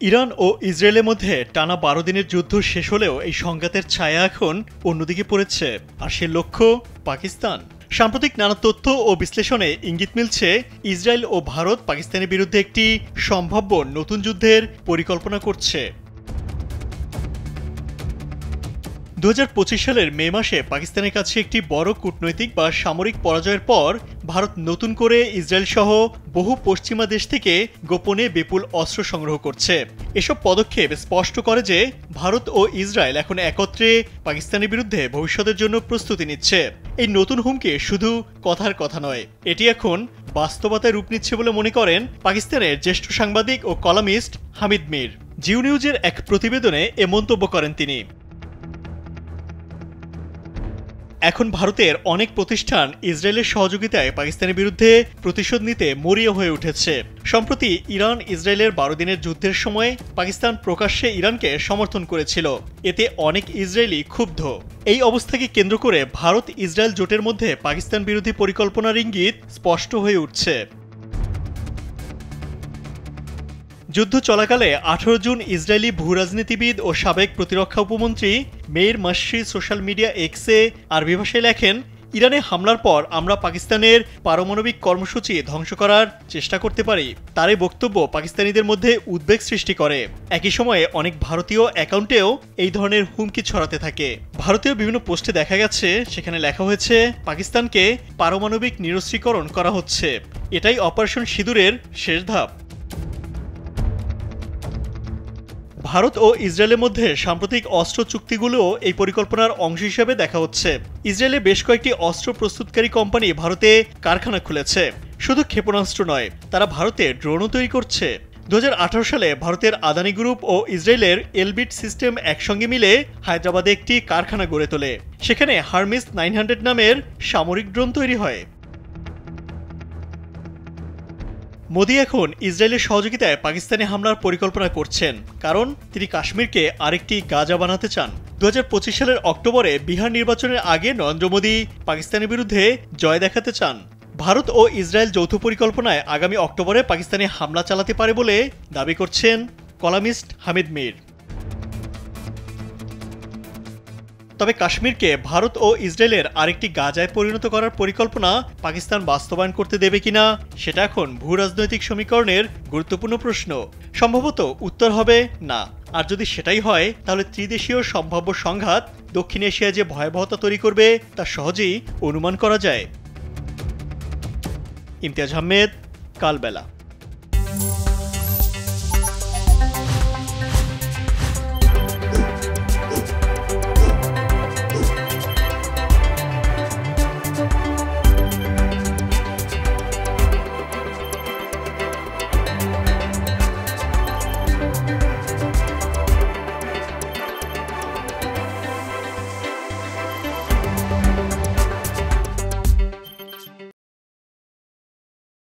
Iran ও ইসরায়েলের মধ্যে টানা ১২ দিনের যুদ্ধ শেষ হলেও এই সংঘাতের ছায়া এখন অন্যদিকে পড়েছে, আর সে লক্ষ্য পাকিস্তান। সাম্প্রতিক নানা তথ্য ও বিশ্লেষণে ইঙ্গিত মিলছে ইসরায়েল ও ভারত পাকিস্তানের বিরুদ্ধে একটি সম্ভাব্য নতুন যুদ্ধের পরিকল্পনা করছে। ২০২৫ সালের মে মাসে পাকিস্তানের কাছে একটি বড় কূটনৈতিক বা সামরিক পরাজয়ের পর ভারত নতুন করে ইসরায়েল সহ বহু পশ্চিমা দেশ থেকে গোপনে বিপুল অস্ত্র সংগ্রহ করছে। এসব পদক্ষেপ স্পষ্ট করে যে ভারত ও ইসরায়েল এখন একত্রে পাকিস্তানের বিরুদ্ধে ভবিষ্যতের জন্য প্রস্তুতি নিচ্ছে। এই নতুন হুমকি শুধু কথার কথা নয়, এটি এখন বাস্তবতায় রূপ নিচ্ছে বলে মনে করেন পাকিস্তানের জ্যেষ্ঠ সাংবাদিক ও কলামিস্ট হামিদ মীর। জিও নিউজের এক প্রতিবেদনে এ মন্তব্য করেন তিনি। এখন ভারতের অনেক প্রতিষ্ঠান ইসরায়েলের সহযোগিতায় পাকিস্তানের বিরুদ্ধে প্রতিশোধ নিতে মরিয়া হয়ে উঠেছে। সম্প্রতি ইরান ইসরায়েলের ১২ দিনের যুদ্ধের সময় পাকিস্তান প্রকাশ্যে ইরানকে সমর্থন করেছিল। এতে অনেক ইসরায়েলি ক্ষুব্ধ। এই অবস্থাকে কেন্দ্র করে ভারত ইসরায়েল জোটের মধ্যে পাকিস্তান বিরোধী পরিকল্পনার ইঙ্গিত স্পষ্ট হয়ে উঠছে। যুদ্ধ চলাকালে ১৮ জুন ইসরায়েলি ভূরাজনীতিবিদ ও সাবেক প্রতিরক্ষা উপমন্ত্রী মেইর মাসরি সোশ্যাল মিডিয়া এক্সে আরবি ভাষায় লেখেন, ইরানে হামলার পর আমরা পাকিস্তানের পারমাণবিক কর্মসূচি ধ্বংস করার চেষ্টা করতে পারি। তার এই বক্তব্য পাকিস্তানিদের মধ্যে উদ্বেগ সৃষ্টি করে। একই সময়ে অনেক ভারতীয় অ্যাকাউন্টেও এই ধরনের হুমকি ছড়াতে থাকে। ভারতীয় বিভিন্ন পোস্টে দেখা গেছে, সেখানে লেখা হয়েছে পাকিস্তানকে পারমাণবিক নিরস্ত্রীকরণ করা হচ্ছে। এটাই অপারেশন সিঁদুরের শেষ ধাপ। ভারত ও ইসরায়েলের মধ্যে সাম্প্রতিক অস্ত্র চুক্তিগুলোও এই পরিকল্পনার অংশ হিসেবে দেখা হচ্ছে। ইসরায়েলে বেশ কয়েকটি অস্ত্র প্রস্তুতকারী কোম্পানি ভারতে কারখানা খুলেছে। শুধু ক্ষেপণাস্ত্র নয়, তারা ভারতে ড্রোনও তৈরি করছে। ২০১৮ সালে ভারতের আদানি গ্রুপ ও ইসরায়েলের এলবিট সিস্টেম একসঙ্গে মিলে হায়দ্রাবাদে একটি কারখানা গড়ে তোলে। সেখানে হারমিস 900 নামের সামরিক ড্রোন তৈরি হয়। মোদি এখন ইসরায়েলের সহযোগিতায় পাকিস্তানে হামলার পরিকল্পনা করছেন, কারণ তিনি কাশ্মীরকে আরেকটি গাজা বানাতে চান। ২০২৫ সালের অক্টোবরে বিহার নির্বাচনের আগে নরেন্দ্র মোদি পাকিস্তানের বিরুদ্ধে জয় দেখাতে চান। ভারত ও ইসরায়েল যৌথ পরিকল্পনায় আগামী অক্টোবরে পাকিস্তানে হামলা চালাতে পারে বলে দাবি করছেন কলামিস্ট হামিদ মীর। তবে কাশ্মীরকে ভারত ও ইসরায়েলের আরেকটি গাজায় পরিণত করার পরিকল্পনা পাকিস্তান বাস্তবায়ন করতে দেবে কিনা সেটা এখন ভূরাজনৈতিক সমীকরণের গুরুত্বপূর্ণ প্রশ্ন। সম্ভবত উত্তর হবে না। আর যদি সেটাই হয়, তাহলে ত্রিদেশীয় সম্ভাব্য সংঘাত দক্ষিণ এশিয়ায় যে ভয়াবহতা তৈরি করবে তা সহজেই অনুমান করা যায়। ইমতিয়াজ আহমেদ, কালবেলা।